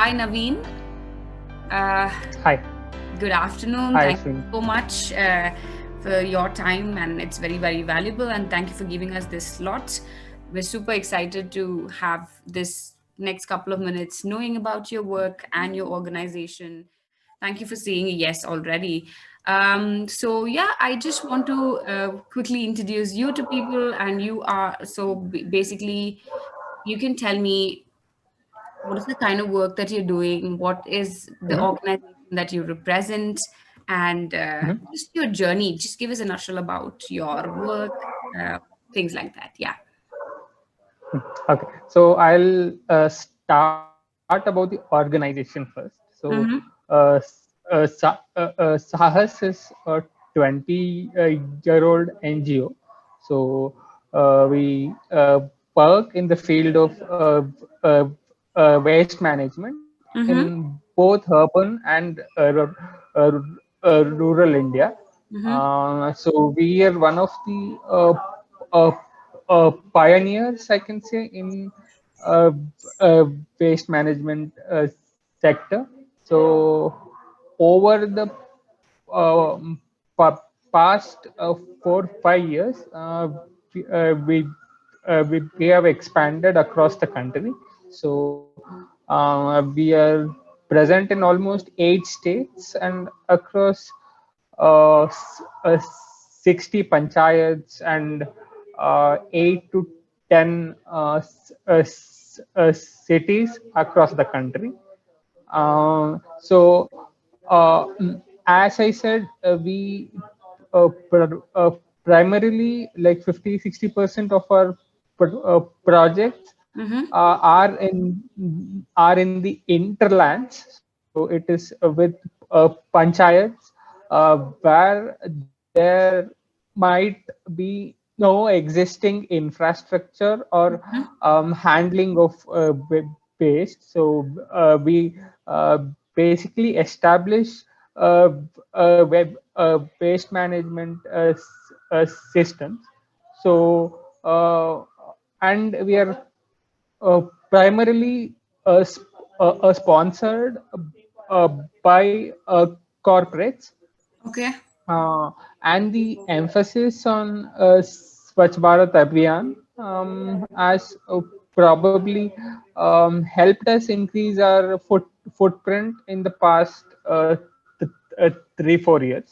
Hi, Naveen. Uh, Hi. Good afternoon. Hi, Thank you Ashwin. so much for your time, and it's very, very valuable. And thank you for giving us this slot. We're super excited to have this next couple of minutes knowing about your work and your organization. Thank you for saying yes already. So, I just want to quickly introduce you to people, and you are basically, you can tell me what is the kind of work that you're doing, what is the Mhm, organization that you represent, and mhm. just your journey. Just give us a nutshell about your work, uh, things like that. Yeah. Okay, so I'll start about the organization first. So, Mm-hmm. Sahas is a 20-year-old NGO. So, we work in the field of waste management Mm-hmm. in both urban and uh, rural India. Mm-hmm. So, we are one of the uh, pioneers, I can say, in uh, waste management sector. So over the pa- past 4 5 years, we, uh, we, we have expanded across the country. So we are present in almost 8 states and across 60 panchayats and 8 to 10 cities across the country. So, as I said, we primarily like 50 60% of our projects Mm-hmm. are in the interlands. So it is with panchayats where there might be no existing infrastructure or Mm-hmm. handling of waste. So we basically establish uh, web waste management systems. So and we are primarily sponsored uh, by corporates, Okay. and the emphasis on Swachh Bharat Abhiyan has probably helped us increase our footprint in the past 3 4 years.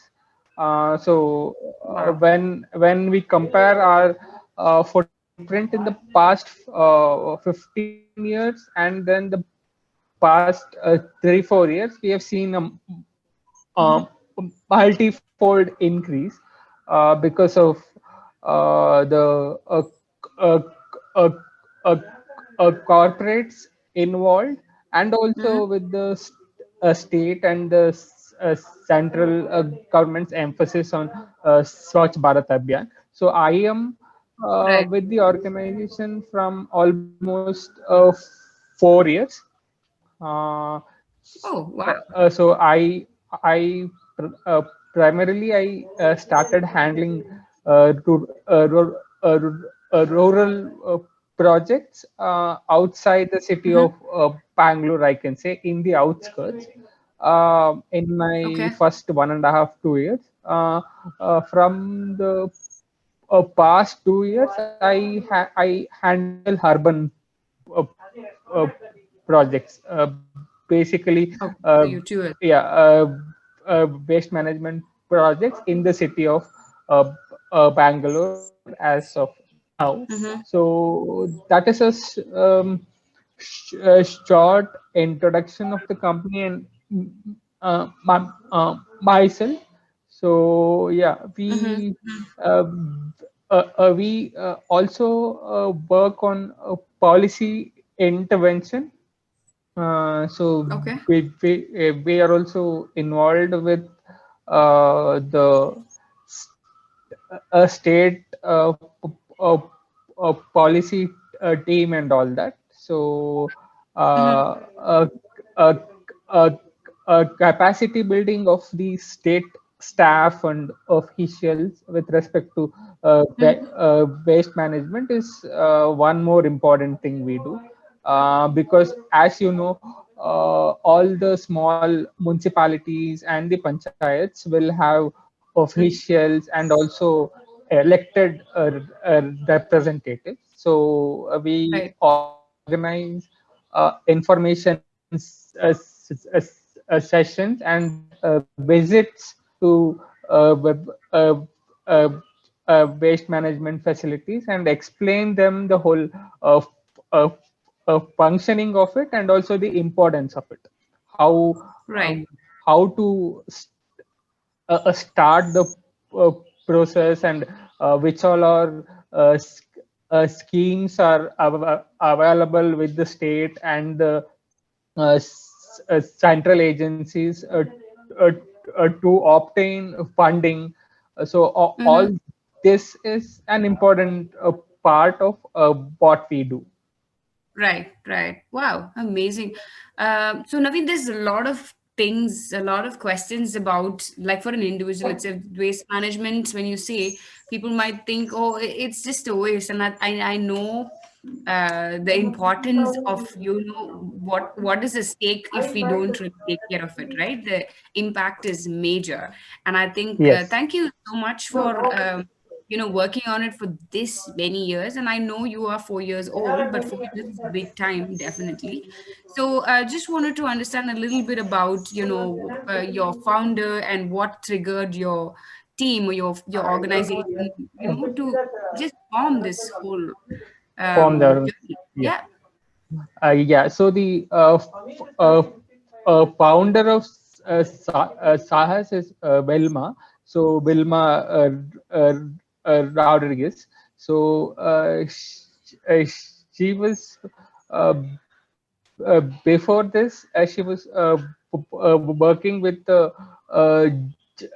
Wow. When we compare our footprint in the past 15 years and then the past 3 4 years, we have seen a Mm-hmm. um, multi-fold increase because of the uh, uh, uh, corporates involved, and Mm-hmm. also with the state and the central government's emphasis on Swachh Bharat Abhiyan. So I am Right. with the organization from almost 4 years. Oh, wow. So I primarily I started handling rural projects outside the city Mm-hmm. of Bangalore, I can say, in the outskirts. In my Okay. first 1.5 2 years, from the past 2 years, I handle urban uh, uh, projects. Basically, Okay. uh, So you too. yeah, waste management projects in the city of Bangalore as of now. Mm-hmm. So that is a short introduction of the company and myself. So yeah, Mm-hmm. we also work on policy intervention. So Okay. we are also involved with the state policy team and all that. So Mm-hmm. uh, uh, uh, uh, capacity building of the state staff and officials with respect to waste management is one more important thing we do, because as you know, all the small municipalities and the panchayats will have officials and also elected representatives. So we Right. organize information sessions and visits to web, uh, waste management facilities and explain them the whole uh, uh, functioning of it and also the importance of it, how Right. how to start the uh, process, and which all are schemes are available with the state and the central agencies uh, to obtain funding. So all Mm-hmm. this is an important part of what we do. Right, right. Wow, amazing. So Naveen, there's a lot of things, a lot of questions about, like for an individual, it's a waste management. When you say, people might think, oh, it's just a waste, and I know the importance of, what is the stake if we don't really take care of it, right? The impact is major, and I think Yes. thank you so much for working on it for this many years. And I know you are 4 years old, but 4 years is big time, definitely. So I just wanted to understand a little bit about your founder and what triggered your team or your organization, to just form this whole Form the journey. yeah. Yeah. Yeah, so the founder of Sahas is Wilma. So Wilma Rodriguez. So she was uh, before this, she was working with the uh, G-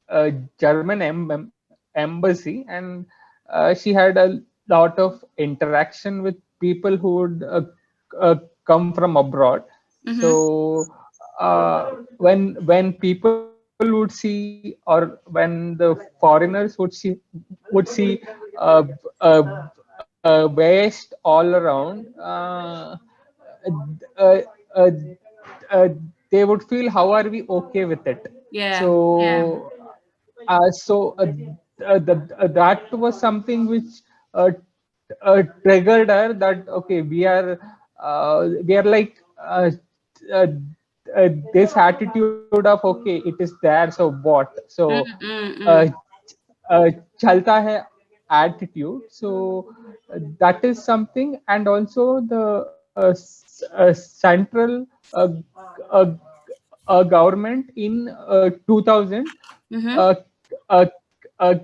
uh, German embassy, and she had a lot of interaction with people who would come from abroad. Mm-hmm. So when people would see, or when the foreigners would see uh, waste all around, uh, uh, uh, they would feel, how are we okay with it? Yeah. Yeah. So that was something which uh, triggered her, that okay, we are like uh, this attitude of, okay, it is there, so what, so uh, Mm-mm-mm. chalta hai attitude. So that is something, and also the central uh, government in 2000 Mm-hmm. uh, uh, uh,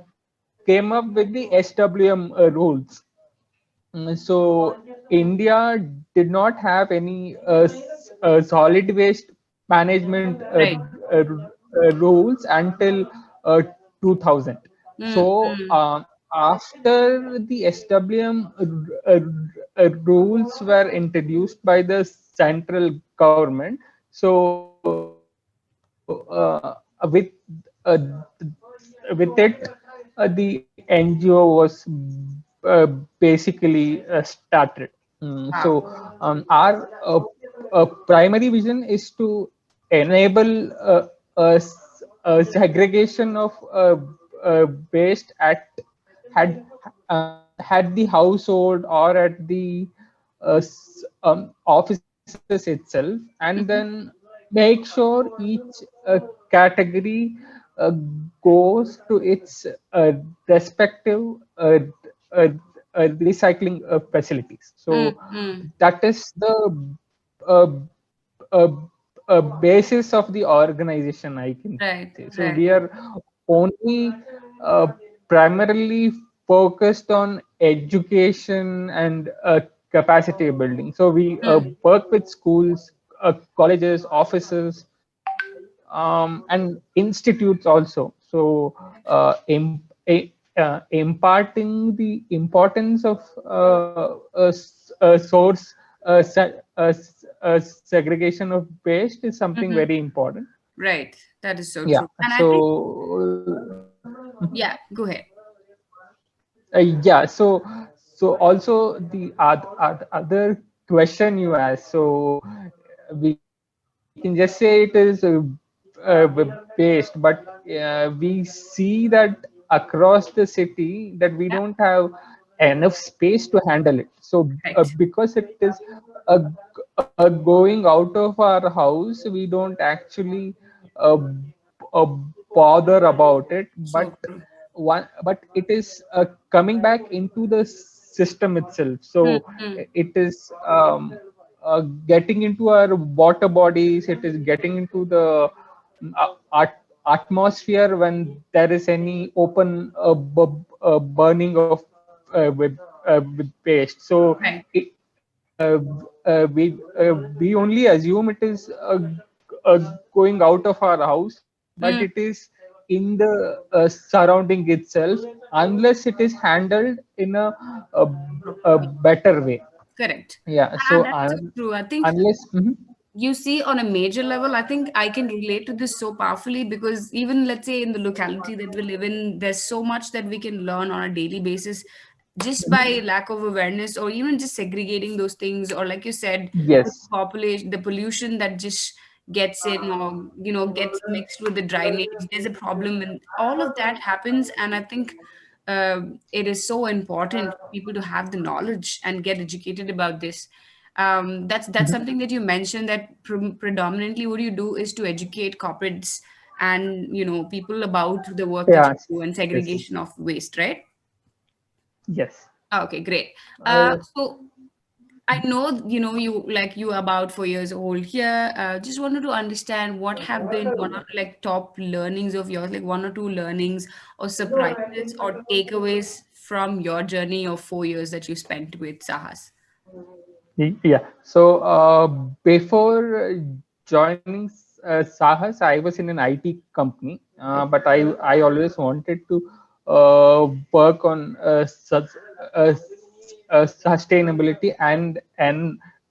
came up with the SWM rules. So India did not have any solid waste management Right. rules until 2000. So Mm-mm. after the SWM rules were introduced by the central government, so uh, with it, the NGO was basically started. So Wow. our primary vision is to enable segregation of waste had the household or at the offices itself, and then Mm-hmm. make sure each category uh, goes to its respective uh, recycling facilities. So Mm-hmm. that is the uh, uh, basis of the organization, I can say. So Right. we are Right. only uh, primarily focused on education and capacity building. So we Mm. work with schools, colleges, offices, and institutes also. So imparting the importance of source segregation of waste is something Mm-hmm. very important. Right. That is so Yeah. true. And I think, So yeah, go ahead. yeah. So also the other question you asked. So we can just say it is based, but we see that across the city that we Yeah, don't have enough space to handle it. So correct. because it is going out of our house, we don't actually uh, uh, bother about it, So but true. but it is coming back into the system itself. Hmm, So hmm. it is getting into our water bodies, it is getting into the atmosphere when there is any open burning of with paste. So Right. it, we only assume it is going out of our house, but Mm, it is in the surrounding itself, unless it is handled in a appropriately. better way. Correct. Yeah. Ah, So that's so true. I think unless mhm. you see on a major level, I think I can relate to this so powerfully because even let's say in the locality that we live in, there's so much that we can learn on a daily basis just by lack of awareness or even just segregating those things, or like you said, the Yes. population, the pollution that just gets in, or gets mixed with the drainage, there's a problem and all of that happens. And I think it is so important for people to have the knowledge and get educated about this. That's Mhm. something that you mentioned, that predominantly what you do is to educate corporates and people about the work that Yeah. you do and Yes. segregation of waste, right? Yes. Okay, great. Uh, So I know, you like you about 4 years old here. Just wanted to understand what have been one of like top learnings of yours, like one or two learnings or surprises or takeaways from your journey of 4 years that you spent with Sahas. Yeah. So before joining Sahas, I was in an IT company, but I always wanted to work on uh, sustainability and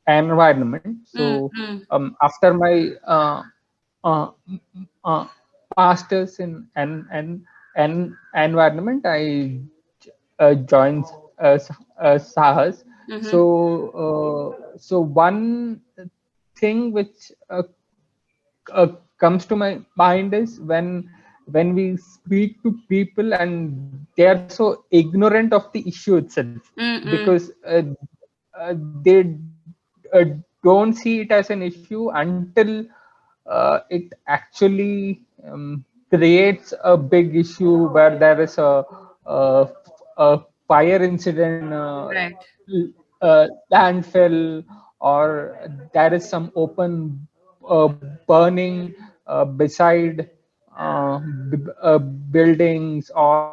environment. Mm, So mm, after my uh, uh, masters in environment, I joined Sahas. mm-hmm, So one thing which comes to my mind is when we speak to people and they are so ignorant of the issue itself, mm, mm, because they uh, don't see it as an issue until it actually creates a big issue where there is a, a fire incident in right. landfill, or there is some open burning beside buildings, or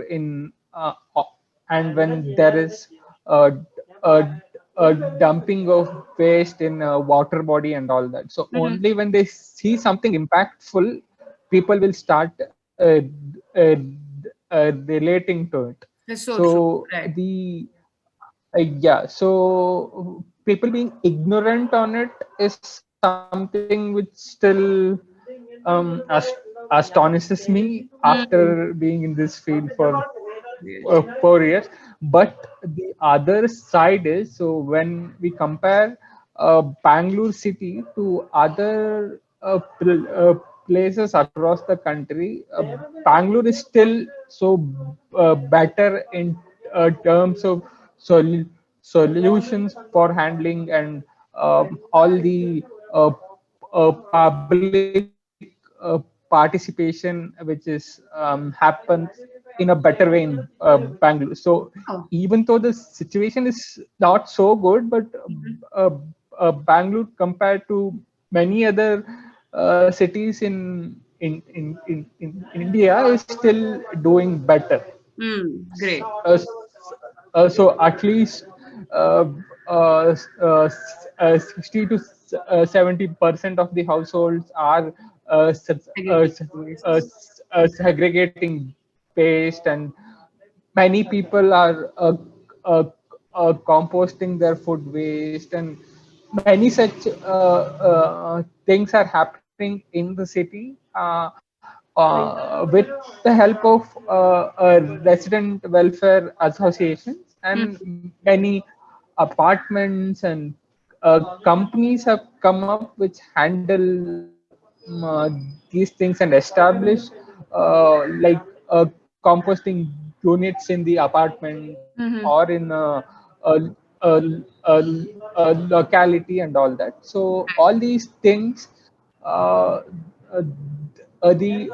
in and when there is uh, a, a dumping of waste in a water body and all that. So Mm-hmm. only when they see something impactful, people will start uh, relating to it. That's so true. So Right. yeah, so people being ignorant on it is something which still astonishes me after Mm. being in this field for Yes. 4 years. But the other side is, so when we compare Bangalore city to other places across the country, Bangalore is still so better in terms of sol- solutions for handling and all the uh, public participation which is happens in a better way in Bangalore. So Oh. even though the situation is not so good, but Mhm. uh, Bangalore compared to many other cities in India is still doing better. Great. uh, so at least uh, uh, uh, 60 to 70% of the households are Segregated waste. segregating waste, and many people are composting their food waste, and many such things are happening in the city with the help of resident welfare associations Mm, and many apartments and companies have come up which handle these things and establish like composting units in the apartment Mm-hmm. or in a, a, a locality and all that. So all these things, uh, uh, the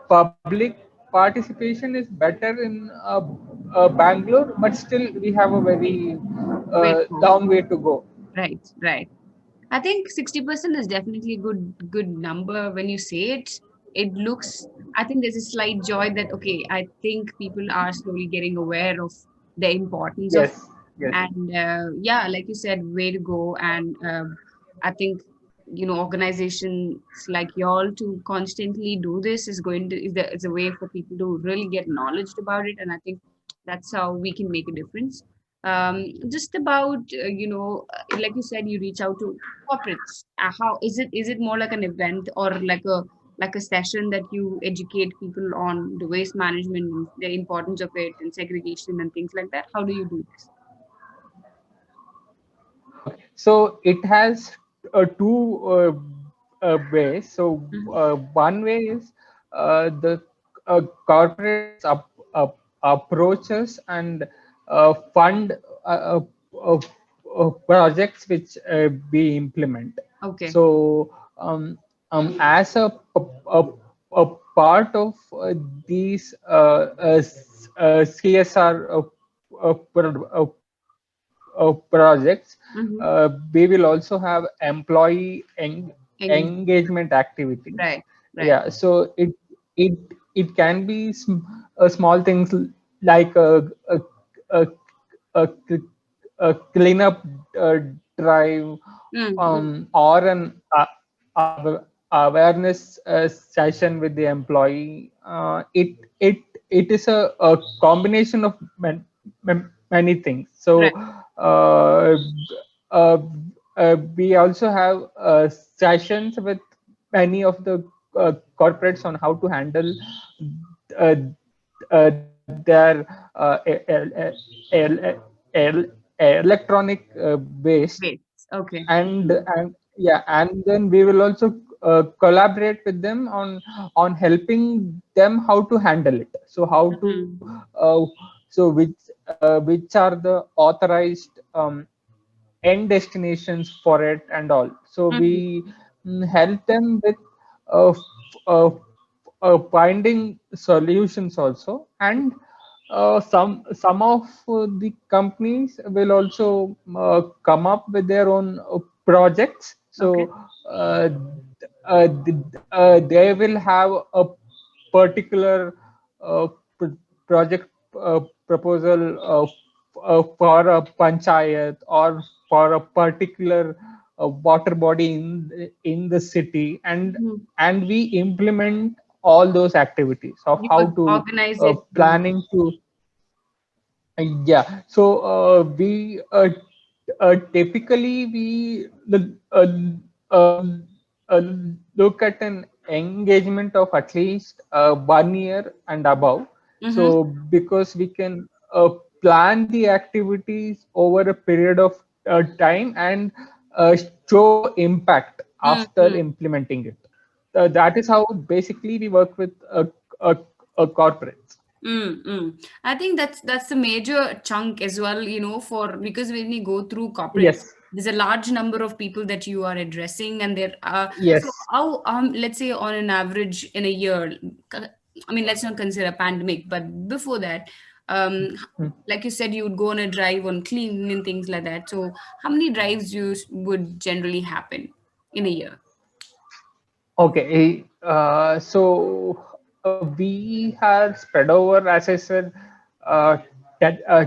public participation is better in Bangalore, but still we have a very Way to go. long way to go. Right, right. I think 60% is definitely a good number when you say it. It looks, I think there's a slight joy that, okay, I think people are slowly getting aware of the importance of Yes, yes. and yeah, like you said, way to go. And I think, organizations like y'all to constantly do this is going to is a way for people to really get knowledge about it. And I think that's how we can make a difference. Just about like you said, you reach out to corporates. How is it more like an event or like a session that you educate people on the waste management and the importance of it and segregation and things like that? How do you do this? Okay, so it has two ways. So Mhm. one way is the corporates approaches and fund uh, uh, projects which we implement. Okay. So as a part of these CSR projects, Mm-hmm. we will also have employee Engage. engagement activities. Right. Right. Yeah, so it it can be small things like a, a, a cleanup drive, Mm-hmm. or an awareness session with the employee. It is a combination of many things. So Right. uh, uh, we also have sessions with many of the corporates on how to handle uh, their electronic waste. Wait. Okay. And yeah, and then we will also collaborate with them on helping them how to handle it. So how to Mm-hmm. so which are the authorized end destinations for it and all. So Mm-hmm. we help them with finding solutions also. And some of the companies will also come up with their own projects. Okay. So they will have a particular project proposal for a panchayat or for a particular water body in the city, Mm-hmm. and we implement all those activities of You how would to organize it to. planning to yeah. So we typically we uh, uh, uh, look at an engagement of at least 1 year and above. Mm-hmm. So because we can plan the activities over a period of time and show impact after Mm-hmm. implementing it. That is how basically we work with corporates. Mm-hmm. I think that's the major chunk as well, for because when you go through corporates, Yes. there's a large number of people that you are addressing, and there are so Yes. how let's say on an average in a year, I mean let's not consider a pandemic, but before that, um, like you said, you would go on a drive on cleaning and things like that. So how many drives would generally happen in a year? Okay, we are spread over, as I said, uh, ten, uh,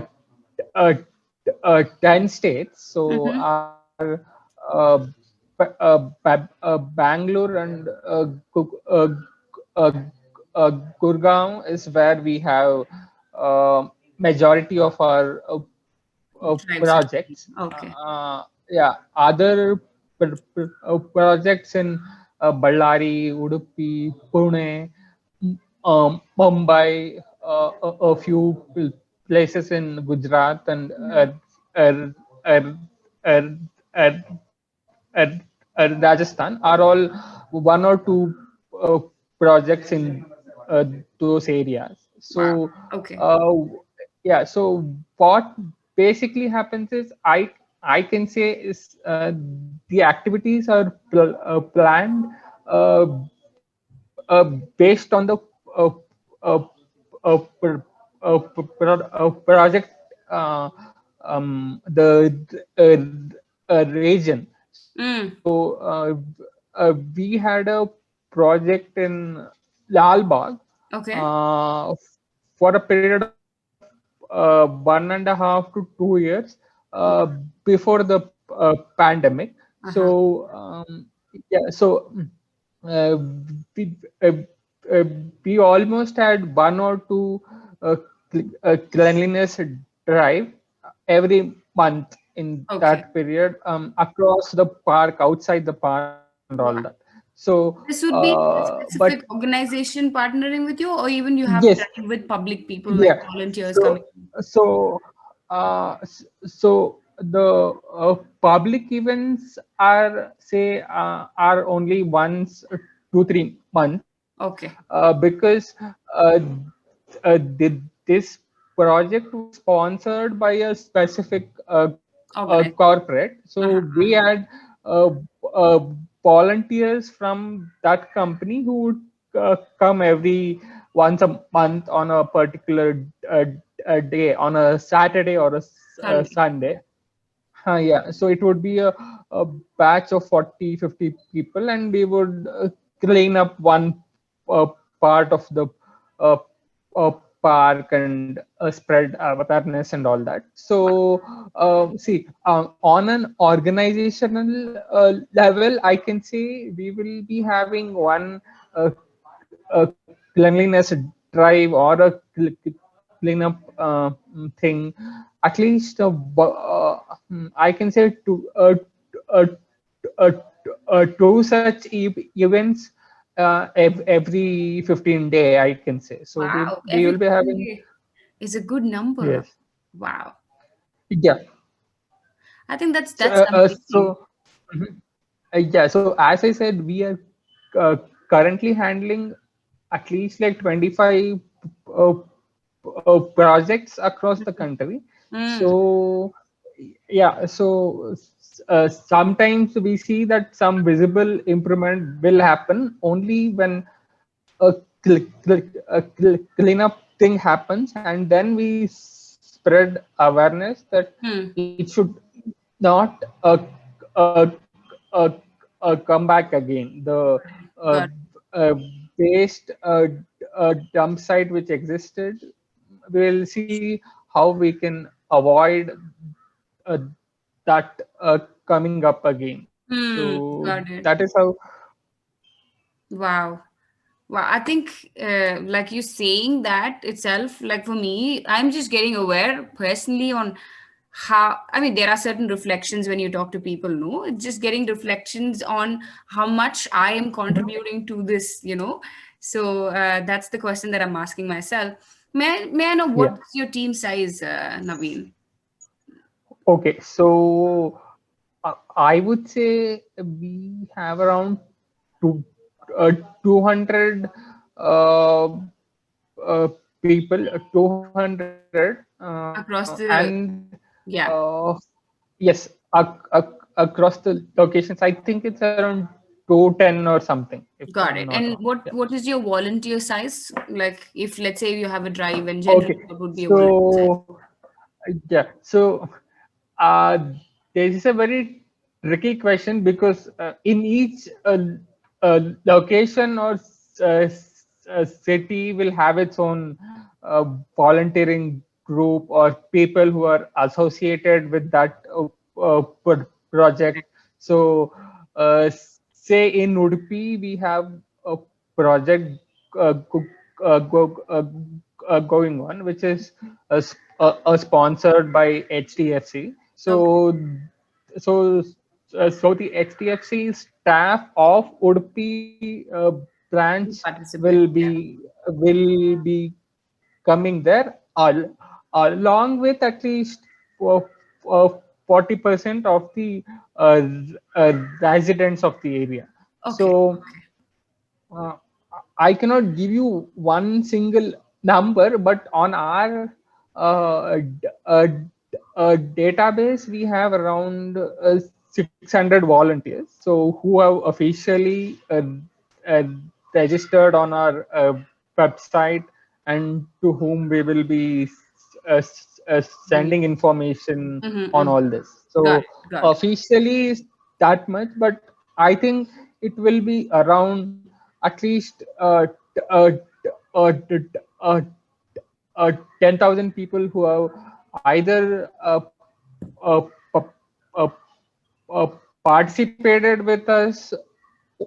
uh, 10 states. So Mm-hmm. our Bangalore and uh, Gurgaon is where we have majority of our Drives. projects. Okay. Yeah, other projects in Ballari, Udupi, Pune, Mumbai, a few places in Gujarat, and uh, uh, uh, uh, uh, Rajasthan are all one or two uh, projects in uh, those areas. Wow. So Okay. uh, yeah, so what basically happens is I can say is the activities are planned uh, based on the uh, uh, project, uh, the region. Mm. So we had a project in Lal Bagh Okay. uh, for a period of 1.5 to 2 years uh, before the pandemic. Uh-huh. So yeah, so uh, we, uh, uh, we almost had one or two cleanliness drive every month in Okay. that period, across the park, outside the park, and all that. Wow. So, This would be a but specific organization partnering with you, or even you have yes, done with public people like yeah. volunteers So, coming in? so, so the public events are, say, are only once 2 3 months, Okay. because uh, this project was sponsored by a specific Organization. corporate. Uh-huh. So we Uh-huh. had uh, uh, volunteers from that company who would come every once a month on a particular day, on a Saturday or a Sunday. Sunday. Yeah, so it would be a batch of 40 50 people, and we would clean up one uh, part of the uh, uh, park and spread awareness and all that. So, see, on an organizational level, I can say we will be having one uh, cleanliness drive or a cleanup thing, at least I can say uh, uh, two such events every 15 day, I can say. So Wow. we Every will be single having, day is a good number. yes, Wow. yeah. I think that's So, that's amazing. mhm. Yeah, so as I said, we are uh, currently handling at least like 25 uh, projects across the country. Mm. So yeah, so sometimes we see that some visible improvement will happen only when a cleanup thing happens, and then we spread awareness that Hmm. it should not uh, uh, come back again. The uh, Got uh, waste dump site which existed, we'll see how we can avoid uh, that coming up again. Hmm. So Got it. that is how. Wow. Well, I think, like you saying that itself, like for me, I'm just getting aware personally on how, I mean, there are certain reflections when you talk to people, no? It's just getting reflections on how much I am contributing to this, you know? So that's the question that I'm asking myself. May I know what Yeah. is your team size, Naveen? Okay. So I would say we have around two, 200 uh, uh, people, 200, Across and the, yeah, yes, across the locations. I think it's around 210 or something, if I'm got it. not And wrong. Yeah. what is your volunteer size? Like if let's say you have a drive and Okay. generally what would be a volunteer size? So yeah. So uh, this is a very tricky question, because in each location or city will have its own volunteering group or people who are associated with that project. So, say in Udupi, we have a project uh, go, going on, which is sponsored by HDFC. Okay. So, so the HDFC staff of Udupi branch Participate. Yeah. will be coming there, along with at least uh, 40% of the uh, residents of the area. Okay. So uh, I cannot give you one single number, but on our database, we have around 600 volunteers. So who have officially uh, registered on our website, and to whom we will be sending information Mm-hmm, on mm-hmm. all this. Got So it. Got it. officially is that much, but I think it will be around at least uh, uh, 10,000 people who have either uh, uh, uh, participated with us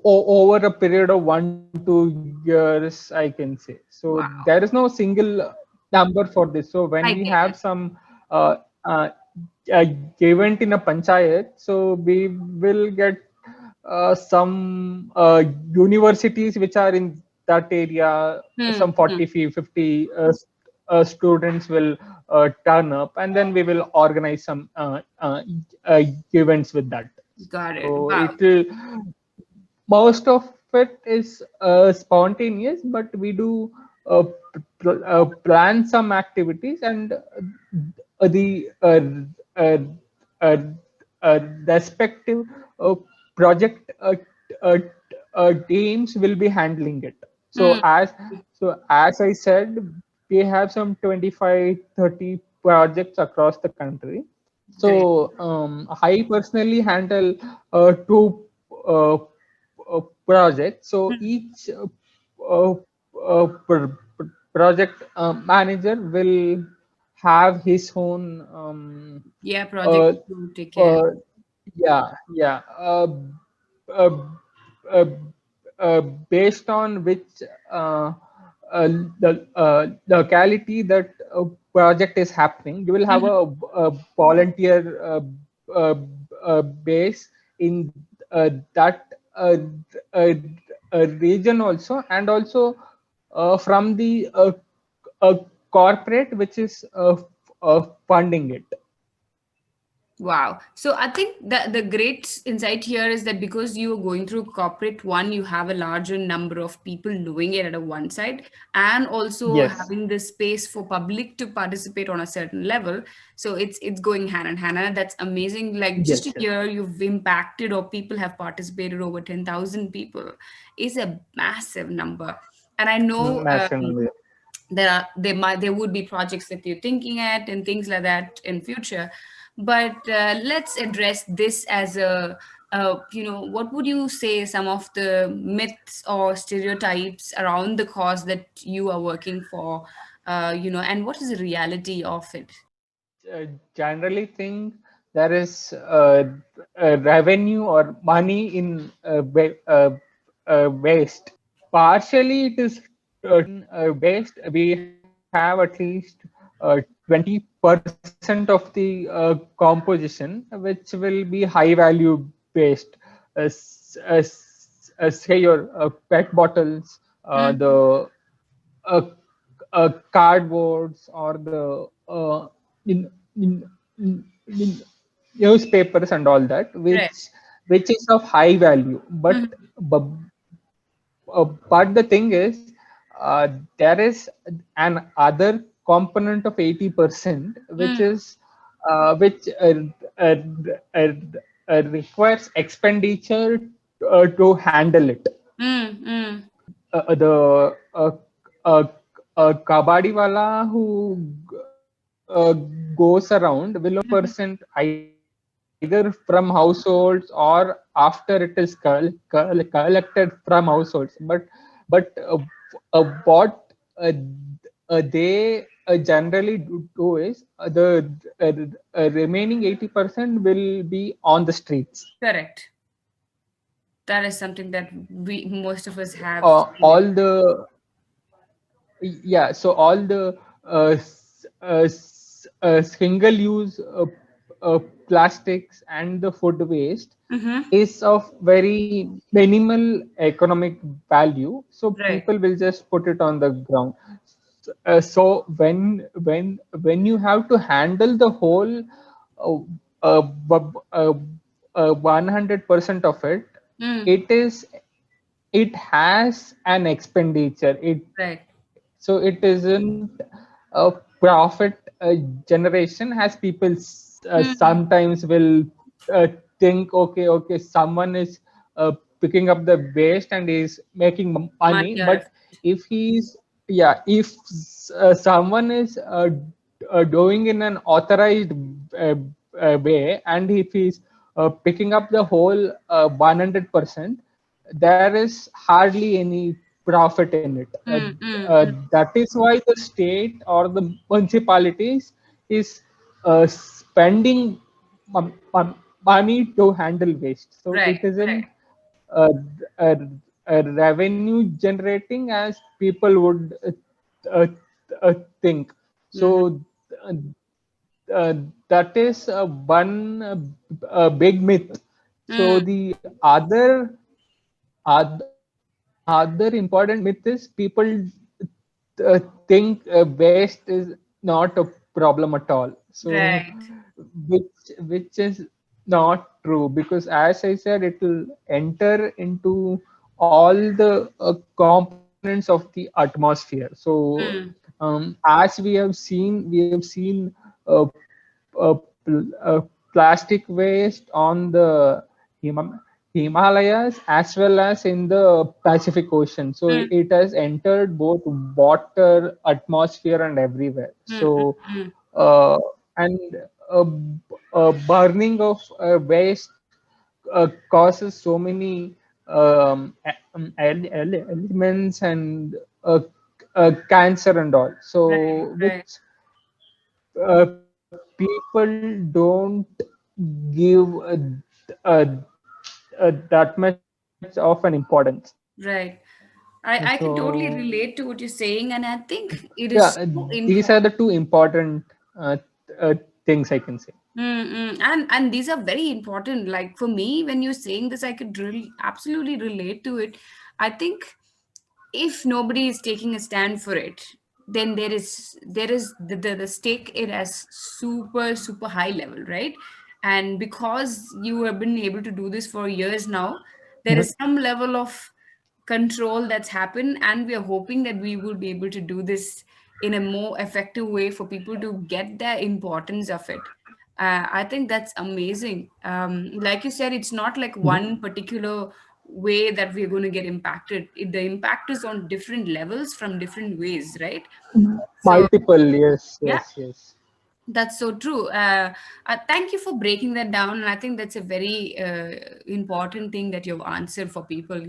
over a period of 1 to 2 years, I can say. So there is Wow. no single number for this. So when I we get have it. some uh, uh, event in a panchayat, so we will get some universities which are in that area, some Hmm. 40 50 students will turn up, and then we will organize some events with that. Got it. So Wow. it will, most of it is spontaneous, but we do plan some activities, and the uh, uh, respective uh, project uh, teams will be handling it. Hmm. So as I said, we have some 25-30 projects across the country. Great. So I personally handle two projects. So each project manager will have his own Yeah, project uh, to take care. uh, yeah uh, uh, based on which uh, the locality that project is happening, you will have Mhm. a volunteer uh, base in that uh, uh, region also, and also from the corporate which is funding it. Wow. So I think that the great insight here is that because you are going through corporate one, you have a larger number of people doing it at a one side, and also Yes, having the space for public to participate on a certain level. So it's going hand in hand. And that's amazing. Like just yes, to yes. hear you've impacted or people have participated over 10,000 people is a massive number. And I know Massive number. there would be projects that you're thinking at and things like that in future, but let's address this as a what would you say some of the myths or stereotypes around the cause that you are working for, and what is the reality of it? Generally think there is revenue or money in waste. Partially, it is waste. We have at least 20% of the composition, which will be high value waste. Say your PET bottles, Mm-hmm. the uh, cardboards, or the in, in, in newspapers and all that, Right. which is of high value. But the thing is, there is an other component of 80%, which Mm-hmm. is which uh, uh, requires expenditure to handle it. Mm-hmm. The uh, kabadi wala who goes around will percent either from households or after it is collected from households. But what they generally do is remaining 80% will be on the streets. Correct. That is something that we most of us have seen it. All the Yeah, so all the single use plastics and the food waste Mm-hmm. is of very minimal economic value, so Right. people will just put it on the ground. So when you have to handle the whole uh, bu- 100% of it, Mm, it is it has an expenditure. right. So it isn't a profit generation, as people Mm, sometimes will think, okay, someone is picking up the waste and is making money. money out of But if he's yeah if someone is doing in an authorized uh, way, and if he's picking up the whole 100%, there is hardly any profit in it. That is why the state or the municipalities is spending money to handle waste. So right, it isn't right. uh, a, a revenue generating as people would uh, think. Mm-hmm. So uh, that is one big myth. So Mm, the other important myth is people think waste is not a problem at all. So right. which is not true, because as I said, it will enter into all the components of the atmosphere. So Mm, as we have seen uh, plastic waste on the Himalayas as well as in the Pacific Ocean. So mm, it has entered both water, atmosphere, and everywhere. mm, mm, So mm. uh, and burning of waste causes so many elements and cancer and all. Right, So right. which people don't give uh, that much of an importance. Right. I can totally So relate to what you're saying, and I think it yeah, is so these are important. the two important uh, things I can say. Mm-mm. And these are very important. Like for me, when you're saying this, I could really absolutely relate to it. I think if nobody is taking a stand for it, then there is the stake it as super high level, right? And because you have been able to do this for years now, there Mhm. is some level of control that's happened, and we are hoping that we will be able to do this in a more effective way for people to get the importance of it. I think that's amazing. Like you said, it's not like one particular way that we're going to get impacted. The impact is on different levels from different ways, right? So Multiple, yes, yeah, yes, yes. that's so true. Thank you for breaking that down, and I think that's a very important thing that you've answered for people.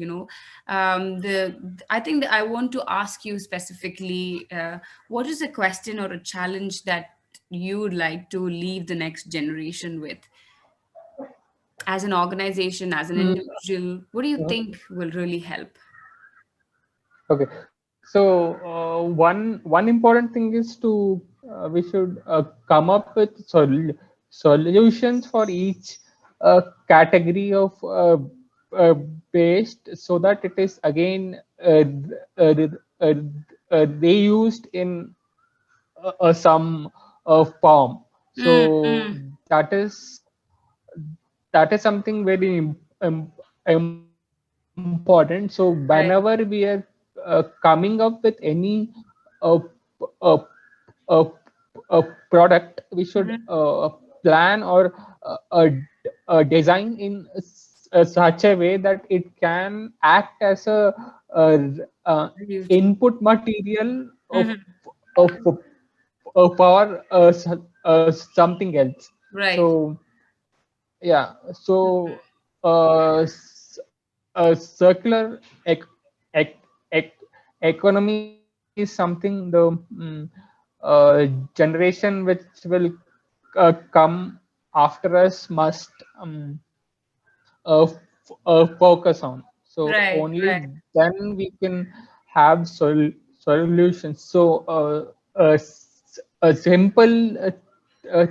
The I think that I want to ask you specifically, what is a question or a challenge that you would like to leave the next generation with, as an organization, as an Mm, individual? What do you uh, think will really help? okay, so one important thing is to we should come up with solutions for each category of uh, waste, so that it is again uh, uh, reused in some form. Mm, So mm, that is that is something very important. So whenever we are coming up with any uh, uh, uh, product, we should mhm. plan or design in such a way that it can act as a uh, uh, Reused. input material Mhm. for something else. Right. So yeah, so a circular economy is something the generation which will come after us must focus on. So Right, right. only then we can have solutions. So a simple uh,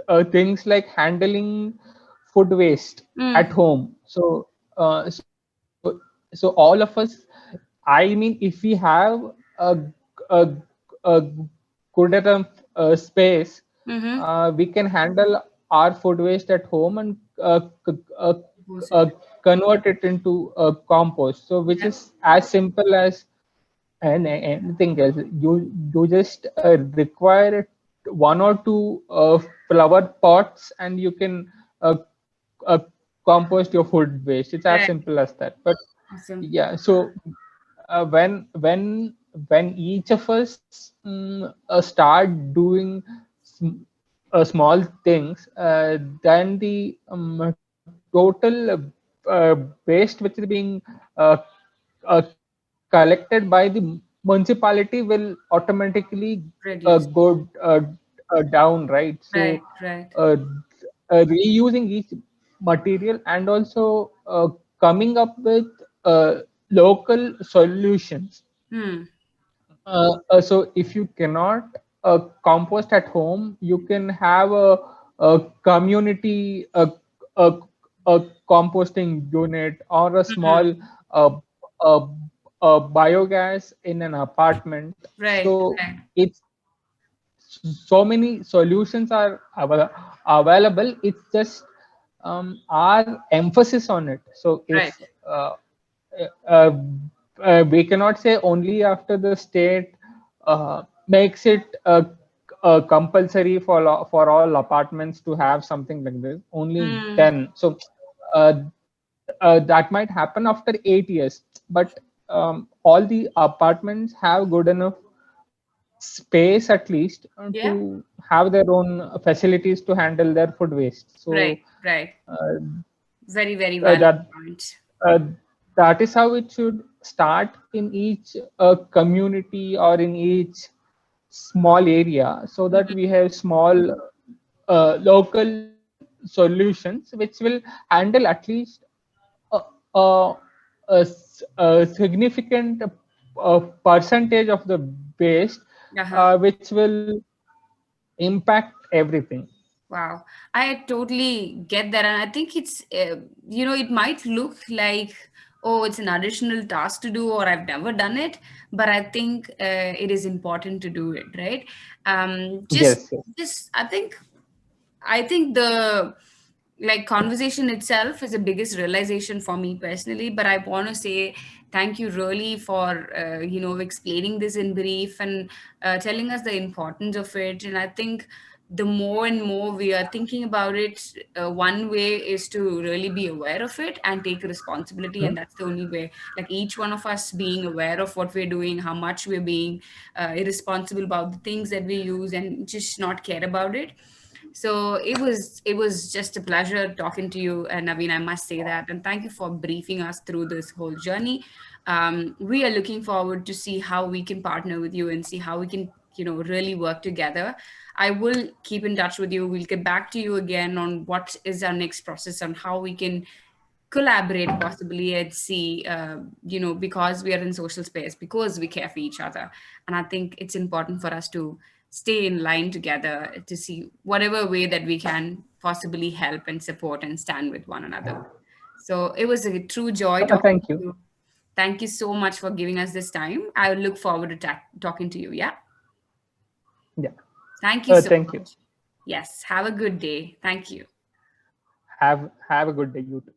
uh, things like handling food waste Mm, at home. So so all of us, I mean, if we have a, a good enough space, mhm. we can handle our food waste at home and Compose it. uh, convert it into compost. So which Yeah. is as simple as and anything else. You just require one or two flower pots, and you can uh, uh, compost your food waste. It's as Right. simple as that. But Awesome. yeah, so when each of us start doing sm- small things, then the total waste which is being uh, collected by the municipality will automatically Reduce. go down, right? Right. So Right. uh, reusing each material and also coming up with local solutions. Hmm. So if you cannot compost at home, you can have a community a, a composting unit or a Hmm. small uh, uh, biogas in an apartment. Right. So Right. it's so many solutions are available. It's just our emphasis on it. So Right. if uh, we cannot say only after the state makes it compulsory for all apartments to have something like this, only Hmm. then. So that might happen after 8 years, but all the apartments have good enough space at least Yeah. to have their own facilities to handle their food waste. So Right. Right. uh, Very, very uh, valid that point. uh, that is how it should start in each community or in each small area, so that we have small local solutions which will handle at least a, a, a significant percentage of the waste, Uh-huh. which will impact everything. Wow, I totally get that. And I think it might look like, oh, it's an additional task to do, or I've never done it, but I think it is important to do it, right? Um, just, Yes, yes. I think the like conversation itself is the biggest realization for me personally. But I want to say thank you really for explaining this in brief and telling us the importance of it. And I think the more and more we are thinking about it, one way is to really be aware of it and take responsibility, and that's the only way. Like each one of us being aware of what we're doing, how much we're being irresponsible about the things that we use, and just not care about it. So it was just a pleasure talking to you, and Naveen, I must say that. And thank you for briefing us through this whole journey. We are looking forward to see how we can partner with you and see how we can, really work together. I will keep in touch with you. We'll get back to you again on what is our next process on how we can collaborate possibly and see, because we are in social space, because we care for each other. And I think it's important for us to stay in line together to see whatever way that we can possibly help and support and stand with one another. So it was a true joy talking Thank to you. you. Thank you so much for giving us this time. I look forward to talking to you. Yeah. Yeah. Thank you so Thank you. much. Yes. Have a good day. Thank you. Have a good day, you too.